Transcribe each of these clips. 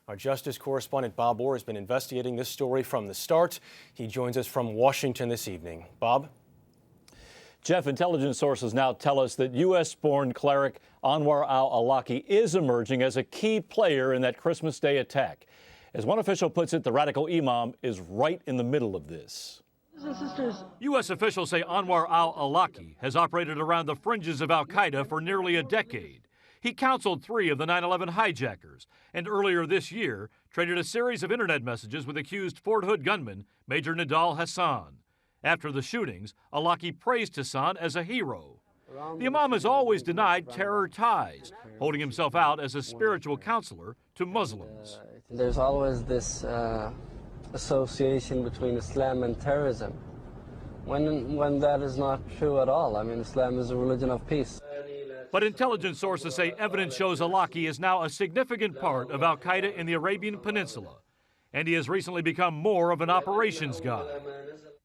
Our justice correspondent Bob Orr has been investigating this story from the start. He joins us from Washington this evening. Bob? Jeff, intelligence sources now tell us that U.S.-born cleric Anwar al Awlaki is emerging as a key player in that Christmas Day attack. As one official puts it, the radical imam is right in the middle of this. U.S. officials say Anwar al Awlaki has operated around the fringes of al-Qaeda for nearly a decade. He counseled 3 of the 9/11 hijackers, and earlier this year traded a series of internet messages with accused Fort Hood gunman Major Nidal Hassan. After the shootings, Awlaki praised Hassan as a hero. The imam has always denied terror ties, holding himself out as a spiritual counselor to Muslims. There's always this association between Islam and terrorism, when that is not true at all. I mean, Islam is a religion of peace. But intelligence sources say evidence shows Awlaki is now a significant part of al-Qaeda in the Arabian Peninsula, and he has recently become more of an operations guy.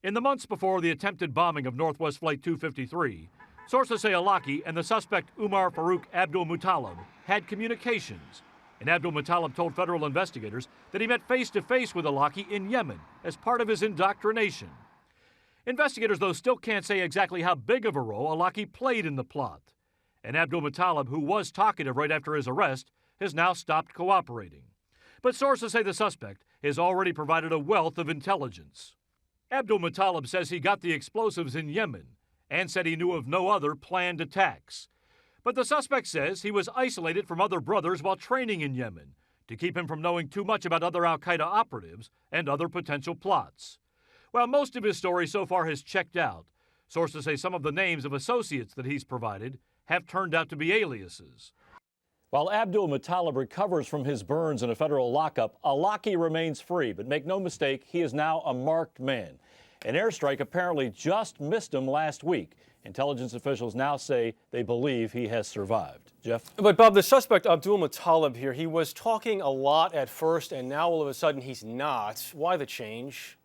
In the months before the attempted bombing of Northwest Flight 253, sources say Awlaki and the suspect Umar Farouk Abdul Muttalib had communications, and Abdul Muttalib told federal investigators that he met face-to-face with Awlaki in Yemen as part of his indoctrination. Investigators, though, still can't say exactly how big of a role Awlaki played in the plot. And Abdul Muttalib, who was talkative right after his arrest, has now stopped cooperating. But sources say the suspect has already provided a wealth of intelligence. Abdul Muttalib says he got the explosives in Yemen and said he knew of no other planned attacks. But the suspect says he was isolated from other brothers while training in Yemen to keep him from knowing too much about other al-Qaeda operatives and other potential plots. While most of his story so far has checked out, sources say some of the names of associates that he's provided have turned out to be aliases. While Abdul Muttalib recovers from his burns in a federal lockup, Awlaki remains free. But make no mistake, he is now a marked man. An airstrike apparently just missed him last week. Intelligence officials now say they believe he has survived. Jeff? But Bob, the suspect Abdul Muttalib here, he was talking a lot at first, and now all of a sudden he's not. Why the change?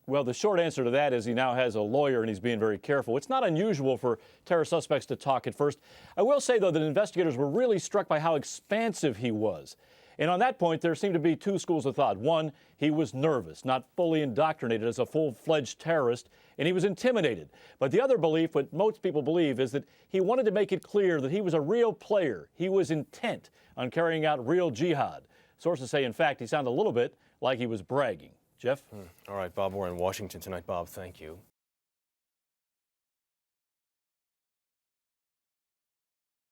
Well, the short answer to that is he now has a lawyer and he's being very careful. It's not unusual for terror suspects to talk at first. I will say, though, that investigators were really struck by how expansive he was. And on that point, there seemed to be 2 schools of thought. One, he was nervous, not fully indoctrinated as a full-fledged terrorist, and he was intimidated. But the other belief, what most people believe, is that he wanted to make it clear that he was a real player. He was intent on carrying out real jihad. Sources say, in fact, he sounded a little bit like he was bragging. Jeff? All right, Bob, we're in Washington tonight. Bob, thank you.